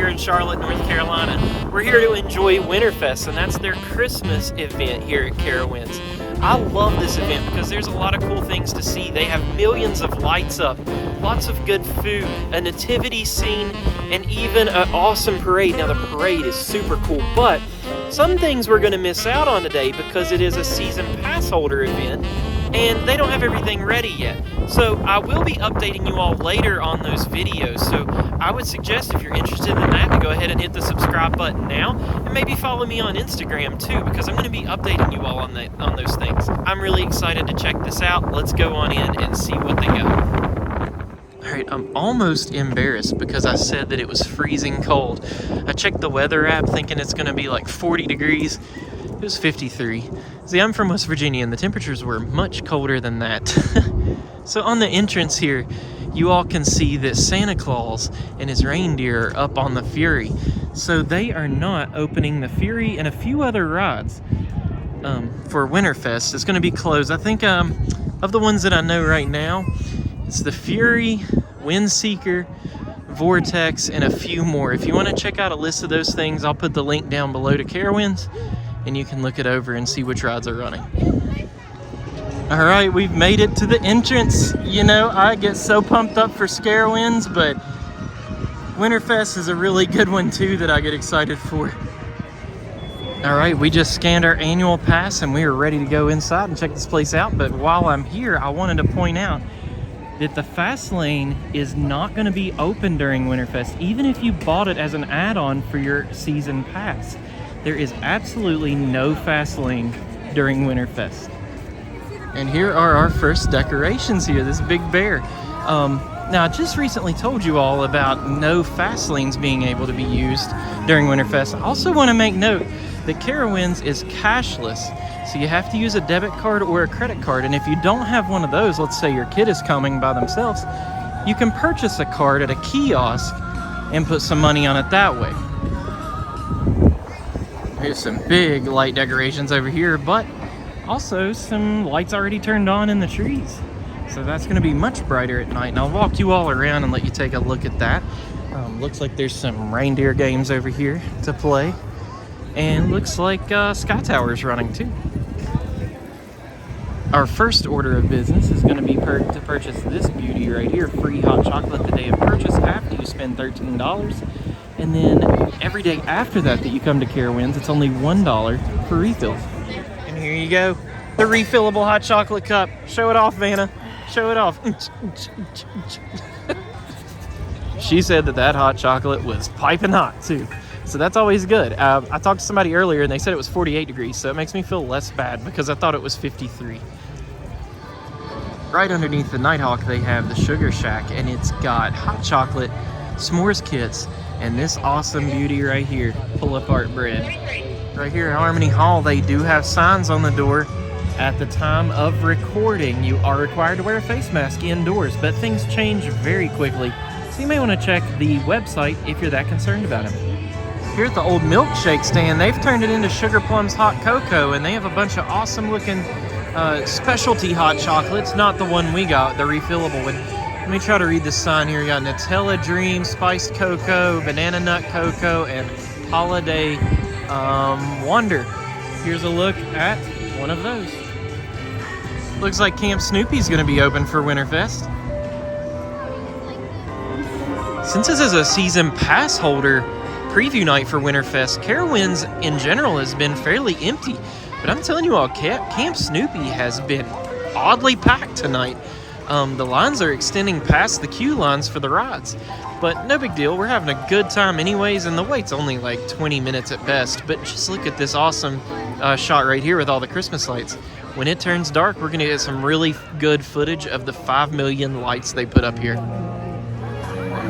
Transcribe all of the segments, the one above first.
here in Charlotte, North Carolina. We're here to enjoy Winterfest, and that's their Christmas event here at Carowinds. I love this event because there's a lot of cool things to see. They have millions of lights up, lots of good food, a nativity scene, and even an awesome parade. Now the parade is super cool, but some things we're going to miss out on today because it is a season pass holder event and they don't have everything ready yet. So I will be updating you all later on those videos. So I would suggest, if you're interested in that, to go ahead and hit the subscribe button now and maybe follow me on Instagram too, because I'm going to be updating you all on those things. I'm really excited to check this out. Let's go on in and see what they got. Alright, I'm almost embarrassed because I said that it was freezing cold. I checked the weather app thinking it's going to be like 40 degrees. It was 53. See, I'm from West Virginia and the temperatures were much colder than that. So on the entrance here, you all can see that Santa Claus and his reindeer are up on the Fury. So they are not opening the Fury and a few other rides for Winterfest. It's going to be closed. I think of the ones that I know right now, it's the Fury, Windseeker, Vortex, and a few more. If you want to check out a list of those things, I'll put the link down below to Carowinds, and you can look it over and see which rides are running. All right, we've made it to the entrance. You know, I get so pumped up for Scarowinds, but Winterfest is a really good one too that I get excited for. All right, we just scanned our annual pass and we are ready to go inside and check this place out. But while I'm here, I wanted to point out that the fast lane is not going to be open during Winterfest, even if you bought it as an add-on for your season pass. There is absolutely no fast lane during Winterfest. And here are our first decorations here, this big bear. Now, I just recently told you all about no fast lanes being able to be used during Winterfest. I also want to make note that Carowinds is cashless, so you have to use a debit card or a credit card. And if you don't have one of those, let's say your kid is coming by themselves, you can purchase a card at a kiosk and put some money on it that way. Here's some big light decorations over here, but also some lights already turned on in the trees. So that's going to be much brighter at night. And I'll walk you all around and let you take a look at that. Looks like there's some reindeer games over here to play. And looks like Sky Tower's running too. Our first order of business is going to be to purchase this beauty right here. Free hot chocolate the day of purchase after you spend $13. And then every day after that you come to Carowinds, it's only $1 for refills. And here you go, the refillable hot chocolate cup. Show it off, Vanna. Show it off. She said that hot chocolate was piping hot too. So that's always good. I talked to somebody earlier and they said it was 48 degrees, so it makes me feel less bad because I thought it was 53. Right underneath the Nighthawk, they have the Sugar Shack, and it's got hot chocolate, s'mores kits, and this awesome beauty right here, pull-apart bread. Right here at Harmony Hall, they do have signs on the door. At the time of recording, you are required to wear a face mask indoors, but things change very quickly. So you may want to check the website if you're that concerned about it. Here at the old milkshake stand, they've turned it into Sugar Plum's Hot Cocoa, and they have a bunch of awesome looking specialty hot chocolates, not the one we got, the refillable one. Let me try to read this sign here. You got Nutella Dream, Spiced Cocoa, Banana Nut Cocoa, and Holiday Wonder. Here's a look at one of those. Looks like Camp Snoopy's going to be open for Winterfest. Since this is a season pass holder preview night for Winterfest, Carowinds in general has been fairly empty. But I'm telling you all, Camp Snoopy has been oddly packed tonight. The lines are extending past the queue lines for the rides. But no big deal, we're having a good time anyways, and the wait's only like 20 minutes at best. But just look at this awesome shot right here with all the Christmas lights. When it turns dark, we're gonna get some really good footage of the 5 million lights they put up here.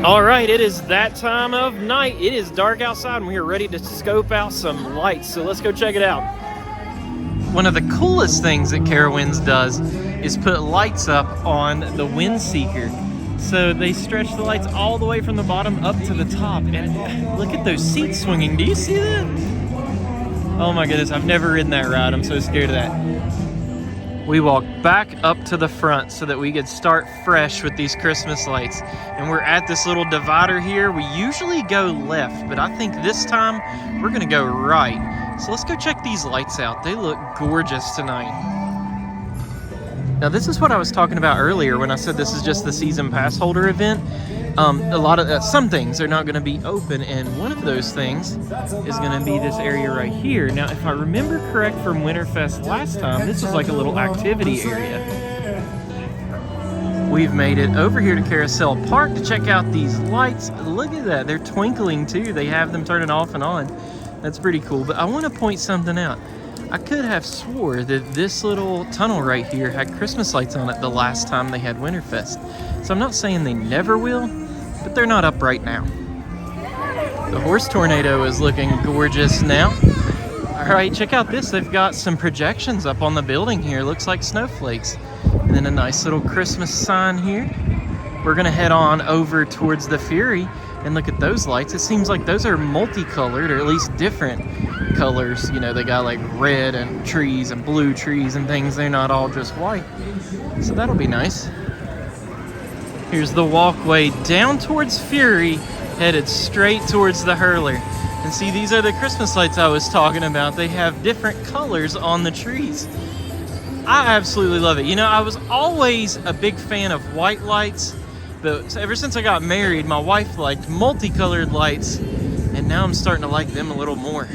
All right, it is that time of night. It is dark outside and we are ready to scope out some lights. So let's go check it out. One of the coolest things that Carowinds does is put lights up on the Windseeker. So they stretch the lights all the way from the bottom up to the top. And look at those seats swinging. Do you see that? Oh my goodness, I've never ridden that ride. I'm so scared of that. We walked back up to the front so that we could start fresh with these Christmas lights. And we're at this little divider here. We usually go left, but I think this time we're gonna go right. So let's go check these lights out. They look gorgeous tonight. Now this is what I was talking about earlier when I said this is just the season pass holder event. Some things are not going to be open, and one of those things is going to be this area right here. Now, if I remember correct from Winterfest last time, this was like a little activity area. We've made it over here to Carousel Park to check out these lights. Look at that, they're twinkling too. They have them turning off and on. That's pretty cool, but I want to point something out. I could have swore that this little tunnel right here had Christmas lights on it the last time they had Winterfest. So I'm not saying they never will, but they're not up right now. The horse tornado is looking gorgeous now. All right, check out this. They've got some projections up on the building here. Looks like snowflakes. And then a nice little Christmas sign here. We're gonna head on over towards the Fury and look at those lights. It seems like those are multicolored, or at least different colors. You know, they got like red and trees and blue trees and things. They're not all just white. So that'll be nice. Here's the walkway down towards Fury, headed straight towards the hurler. And see, these are the Christmas lights I was talking about. They have different colors on the trees. I absolutely love it. You know, I was always a big fan of white lights, but ever since I got married, my wife liked multicolored lights, and now I'm starting to like them a little more.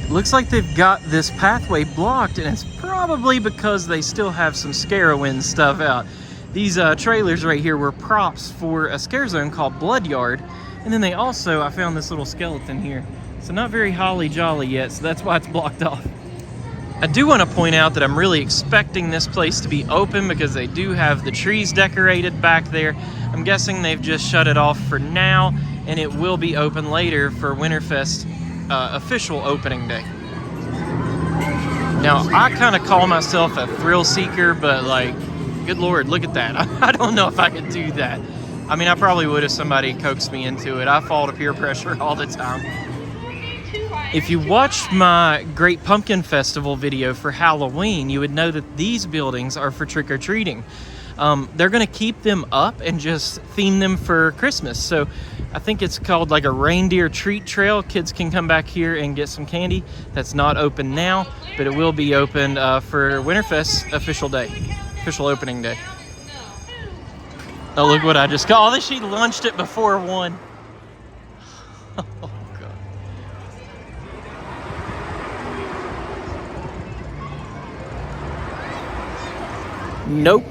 Looks like they've got this pathway blocked, and it's probably because they still have some Scarowinds stuff out. These trailers right here were props for a scare zone called Blood Yard, and then I found this little skeleton here. So not very holly jolly yet, so that's why it's blocked off. I do want to point out that I'm really expecting this place to be open because they do have the trees decorated back there. I'm guessing they've just shut it off for now, and it will be open later for Winterfest official opening day. Now, I kind of call myself a thrill seeker, but like, good Lord, look at that. I don't know if I could do that. I mean, I probably would if somebody coaxed me into it. I fall to peer pressure all the time. If you watched my Great Pumpkin Festival video for Halloween, you would know that these buildings are for trick-or-treating. They're going to keep them up and just theme them for Christmas. So I think it's called like a reindeer treat trail. Kids can come back here and get some candy. That's not open now, but it will be open for Winterfest official opening day. Oh, look what I just got. Oh, she launched it before one. Oh, God. Nope.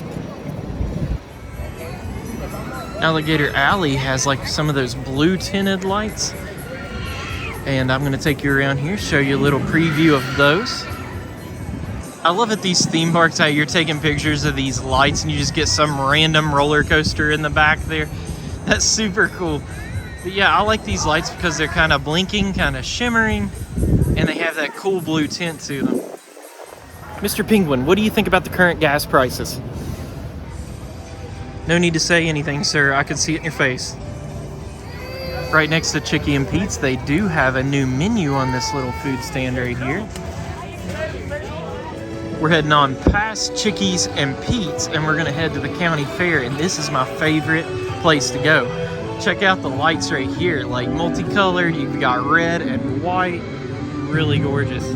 Alligator Alley has like some of those blue tinted lights. And I'm going to take you around here, show you a little preview of those. I love at these theme parks how you're taking pictures of these lights and you just get some random roller coaster in the back there. That's super cool. But yeah, I like these lights because they're kind of blinking, kind of shimmering, and they have that cool blue tint to them. Mr. Penguin, what do you think about the current gas prices? No need to say anything, sir. I can see it in your face. Right next to Chickie and Pete's, they do have a new menu on this little food stand right here. We're heading on past Chickie's and Pete's, and we're gonna head to the county fair, and this is my favorite place to go. Check out the lights right here, like multicolored. You've got red and white, really gorgeous.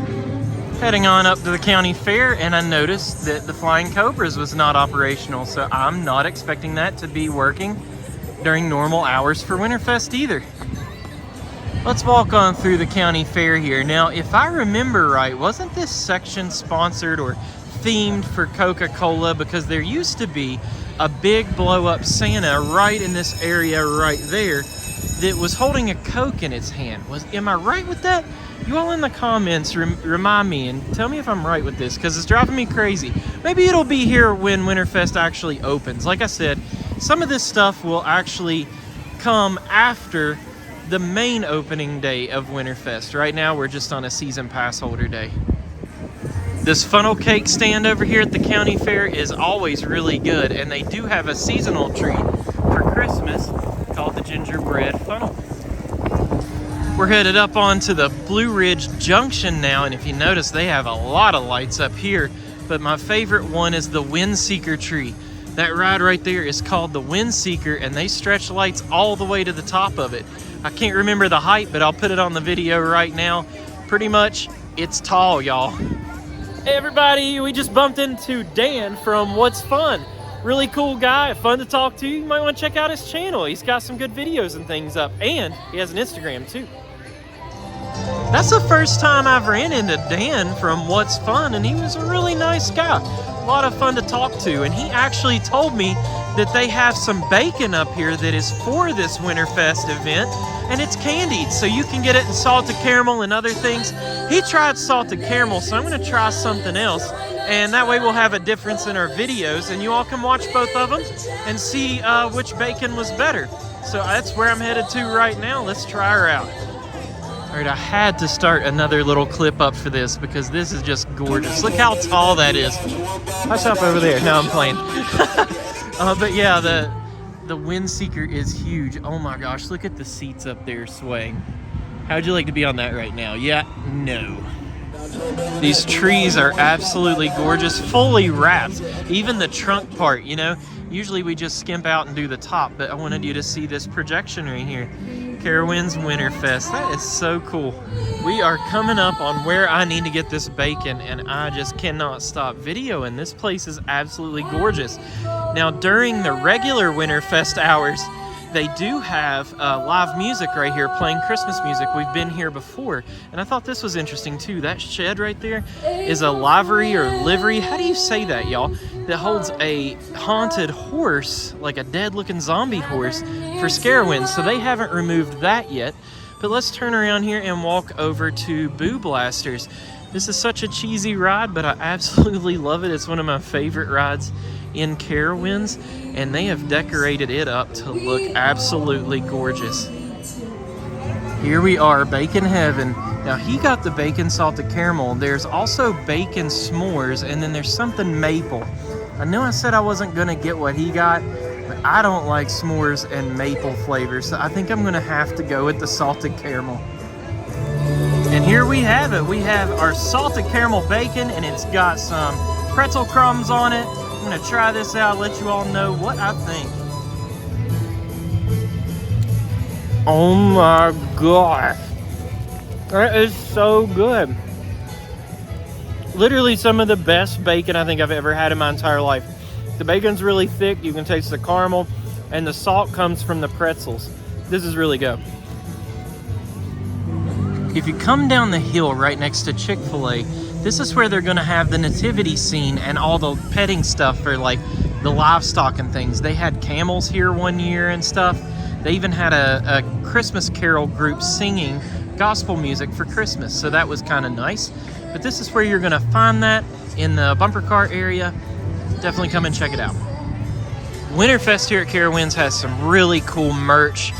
Heading on up to the county fair, and I noticed that the Flying Cobras was not operational, so I'm not expecting that to be working during normal hours for Winterfest either. Let's walk on through the county fair here. Now, if I remember right, wasn't this section sponsored or themed for Coca-Cola? Because there used to be a big blow-up Santa right in this area right there that was holding a Coke in its hand. Am I right with that? You all in the comments remind me and tell me if I'm right with this, because it's driving me crazy. Maybe it'll be here when Winterfest actually opens. Like I said, some of this stuff will actually come after the main opening day of Winterfest. Right now, we're just on a season pass holder day. This funnel cake stand over here at the county fair is always really good, and they do have a seasonal treat for Christmas called the gingerbread funnel. We're headed up onto the Blue Ridge Junction now, and if you notice, they have a lot of lights up here, but my favorite one is the Windseeker tree. That ride right there is called the Windseeker, and they stretch lights all the way to the top of it. I can't remember the height, but I'll put it on the video right now. Pretty much, it's tall, y'all. Hey everybody, we just bumped into Dan from What's Fun. Really cool guy, fun to talk to. You might want to check out his channel. He's got some good videos and things up, and he has an Instagram too. That's the first time I've ran into Dan from What's Fun, and he was a really nice guy. A lot of fun to talk to, and he actually told me that they have some bacon up here that is for this Winterfest event, and it's candied, so you can get it in salted caramel and other things. He tried salted caramel, so I'm gonna try something else, and that way we'll have a difference in our videos, and you all can watch both of them and see which bacon was better. So that's where I'm headed to right now. Let's try her out. All right, I had to start another little clip up for this because this is just gorgeous. Look how tall that is. Hush up over there. No, I'm playing. But yeah, the Windseeker is huge. Oh my gosh, look at the seats up there swaying. How'd you like to be on that right now? Yeah, no. These trees are absolutely gorgeous, fully wrapped. Even the trunk part, you know. Usually we just skimp out and do the top, but I wanted you to see this projection right here. Carowinds Winterfest. That is so cool. We are coming up on where I need to get this bacon, and I just cannot stop videoing. This place is absolutely gorgeous. Now, during the regular Winterfest hours, they do have live music right here, playing Christmas music. We've been here before, and I thought this was interesting too. That shed right there is a livery or livery, how do you say that, y'all? That holds a haunted horse, like a dead-looking zombie horse, for Scarowinds. So they haven't removed that yet. But let's turn around here and walk over to Boo Blasters. This is such a cheesy ride, but I absolutely love it. It's one of my favorite rides in Carowinds, and they have decorated it up to look absolutely gorgeous. Here we are, Bacon Heaven. Now he got the bacon salted caramel. There's also bacon s'mores, and then there's something maple. I know I said I wasn't gonna get what he got, but I don't like s'mores and maple flavors, so I think I'm gonna have to go with the salted caramel. And here we have it. We have our salted caramel bacon, and it's got some pretzel crumbs on it. I'm gonna try this out, let you all know what I think. Oh my gosh. That is so good. Literally some of the best bacon I think I've ever had in my entire life. The bacon's really thick, you can taste the caramel, and the salt comes from the pretzels. This is really good. If you come down the hill right next to Chick-fil-A, this is where they're gonna have the nativity scene and all the petting stuff for like the livestock and things. They had camels here one year and stuff. They even had a Christmas carol group singing gospel music for Christmas, so that was kind of nice. But this is where you're gonna find that in the bumper car area. Definitely come and check it out. Winterfest here at Carowinds has some really cool merch.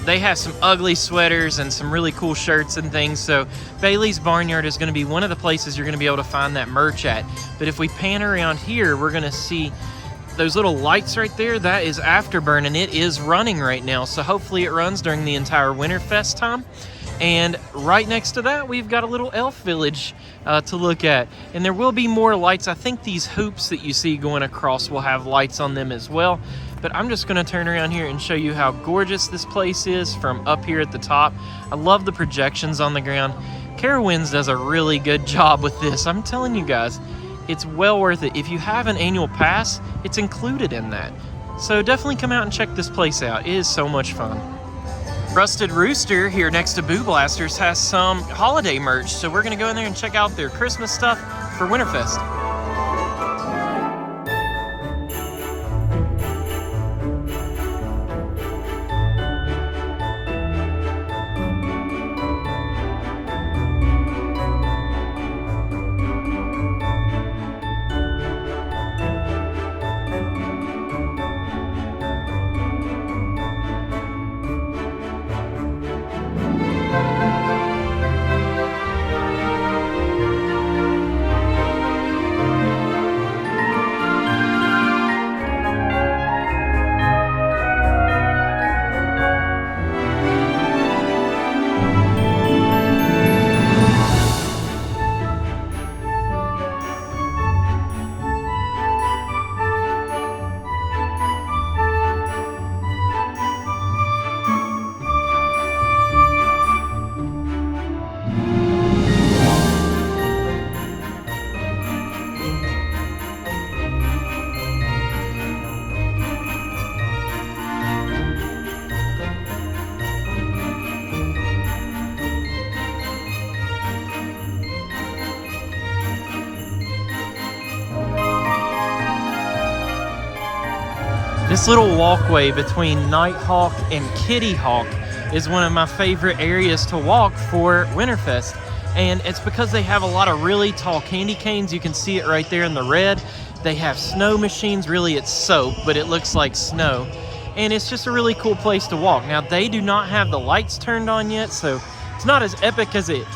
They have some ugly sweaters and some really cool shirts and things, so Bailey's Barnyard is going to be one of the places you're going to be able to find that merch at. But if we pan around here, we're going to see those little lights right there. That is Afterburn, and it is running right now, so hopefully it runs during the entire Winterfest time. And right next to that, we've got a little elf village to look at. And there will be more lights. I think these hoops that you see going across will have lights on them as well. But I'm just gonna turn around here and show you how gorgeous this place is from up here at the top. I love the projections on the ground. Carowinds does a really good job with this. I'm telling you guys, it's well worth it. If you have an annual pass, it's included in that. So definitely come out and check this place out. It is so much fun. Rusted Rooster here next to Boo Blasters has some holiday merch, so we're gonna go in there and check out their Christmas stuff for Winterfest. This little walkway between Nighthawk and Kitty Hawk is one of my favorite areas to walk for Winterfest. And it's because they have a lot of really tall candy canes. You can see it right there in the red. They have snow machines. Really, it's soap, but it looks like snow. And it's just a really cool place to walk. Now, they do not have the lights turned on yet, so it's not as epic as it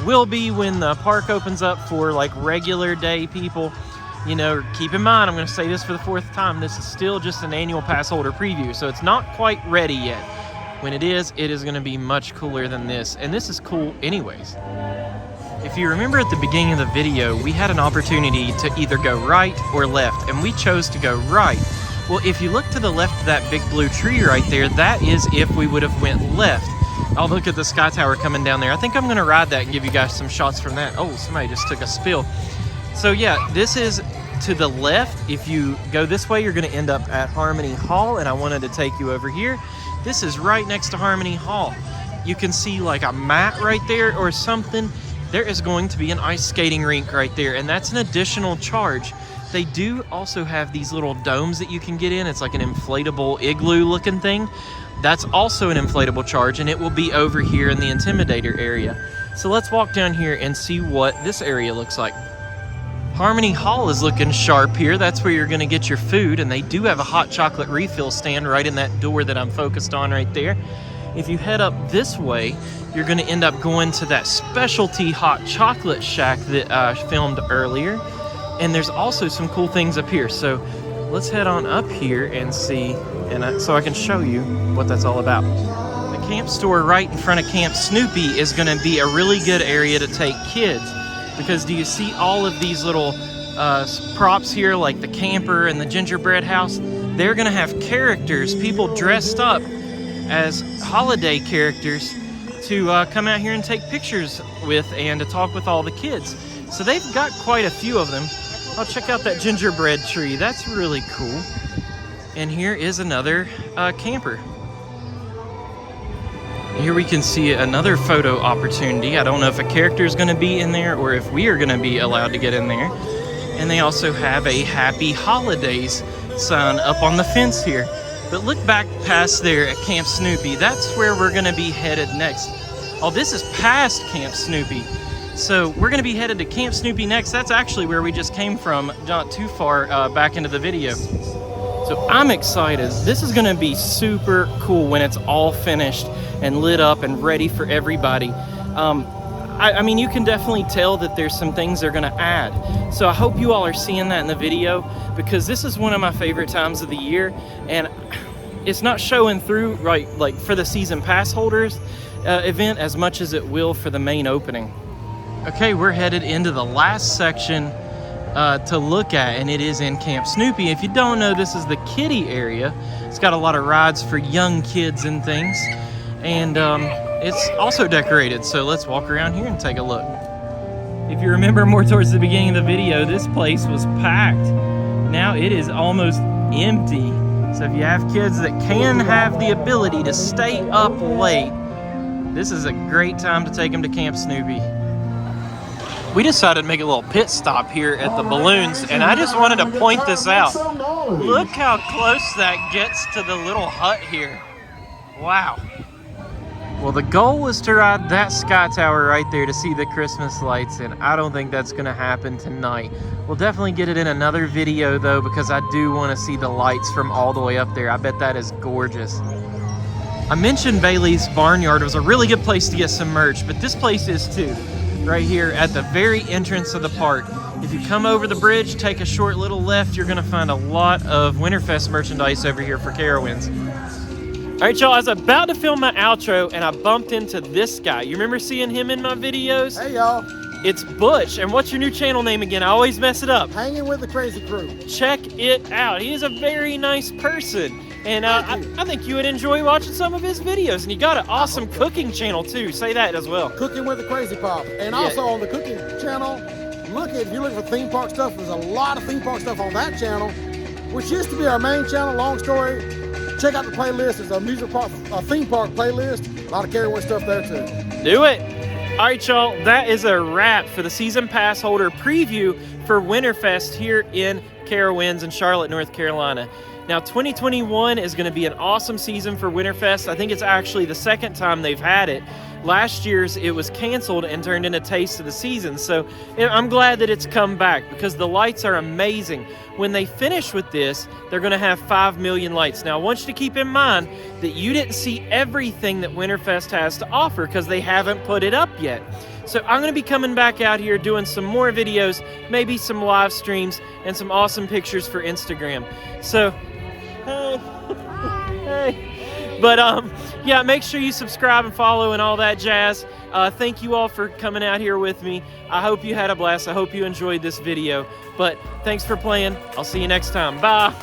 will be when the park opens up for like regular day people. You know, keep in mind, I'm going to say this for the 4th time, this is still just an annual pass holder preview, so it's not quite ready yet. When it is going to be much cooler than this, and this is cool anyways. If you remember at the beginning of the video, we had an opportunity to either go right or left, and we chose to go right. Well, if you look to the left of that big blue tree right there, that is if we would have went left. I'll look at the sky tower coming down there. I think I'm going to ride that and give you guys some shots from that. Oh, somebody just took a spill. So yeah, this is to the left. If you go this way, you're going to end up at Harmony Hall, and I wanted to take you over here. This is right next to Harmony Hall. You can see like a mat right there or something. There is going to be an ice skating rink right there, and that's an additional charge. They do also have these little domes that you can get in. It's like an inflatable igloo looking thing. That's also an inflatable charge, and it will be over here in the Intimidator area. So let's walk down here and see what this area looks like. Harmony Hall is looking sharp here. That's where you're gonna get your food, and they do have a hot chocolate refill stand right in that door that I'm focused on right there. If you head up this way, you're gonna end up going to that specialty hot chocolate shack that I filmed earlier. And there's also some cool things up here. So let's head on up here and see, so I can show you what that's all about. The camp store right in front of Camp Snoopy is gonna be a really good area to take kids, because do you see all of these little props here, like the camper and the gingerbread house? They're gonna have characters, people dressed up as holiday characters to come out here and take pictures with and to talk with all the kids. So they've got quite a few of them. Oh, check out that gingerbread tree. That's really cool. And here is another camper. Here we can see another photo opportunity. I don't know if a character is going to be in there or if we are going to be allowed to get in there. And they also have a Happy Holidays sign up on the fence here. But look back past there at Camp Snoopy. That's where we're going to be headed next. Oh, this is past Camp Snoopy. So we're going to be headed to Camp Snoopy next. That's actually where we just came from, not too far back into the video. So I'm excited. This is going to be super cool when it's all finished and lit up and ready for everybody. I mean, you can definitely tell that there's some things they're going to add. So I hope you all are seeing that in the video, because this is one of my favorite times of the year, and it's not showing through right like for the season pass holders event as much as it will for the main opening. Okay, we're headed into the last section to look at, and it is in Camp Snoopy. If you don't know, this is the kiddie area. It's got a lot of rides for young kids and things, and it's also decorated. So let's walk around here and take a look. If you remember more towards the beginning of the video, this place was packed. Now it is almost empty. So if you have kids that can have the ability to stay up late, this is a great time to take them to Camp Snoopy. We decided to make a little pit stop here at the balloons, and I just wanted to point this out. Look how close that gets to the little hut here. Wow. Well, the goal was to ride that sky tower right there to see the Christmas lights, and I don't think that's gonna happen tonight. We'll definitely get it in another video though, because I do want to see the lights from all the way up there. I bet that is gorgeous. I mentioned Bailey's Barnyard was a really good place to get some merch, but this place is too. Right here at the very entrance of the park. If you come over the bridge, take a short little left, you're gonna find a lot of Winterfest merchandise over here for Carowinds. All right, y'all, I was about to film my outro and I bumped into this guy. You remember seeing him in my videos? Hey, y'all. It's Butch, and what's your new channel name again? I always mess it up. Hanging with the Crazy Crew. Check it out. He is a very nice person. And I think you would enjoy watching some of his videos. And you got an awesome cooking channel too. Say that as well. Cooking with the Crazy Pop. And also on the cooking channel, if you're looking for theme park stuff, there's a lot of theme park stuff on that channel, which used to be our main channel. Long story. Check out the playlist. It's a theme park playlist. A lot of Carowinds stuff there too. Do it. All right, y'all. That is a wrap for the season pass holder preview for Winterfest here in Carowinds in Charlotte, North Carolina. Now 2021 is going to be an awesome season for Winterfest. I think it's actually the second time they've had it. Last year's it was canceled and turned into Taste of the Season. So I'm glad that it's come back because the lights are amazing. When they finish with this, they're going to have 5 million lights. Now I want you to keep in mind that you didn't see everything that Winterfest has to offer because they haven't put it up yet. So I'm going to be coming back out here doing some more videos, maybe some live streams, and some awesome pictures for Instagram. So, hey, hey. But yeah, make sure you subscribe and follow and all that jazz. Thank you all for coming out here with me. I hope you had a blast. I hope you enjoyed this video. But thanks for playing. I'll see you next time. Bye.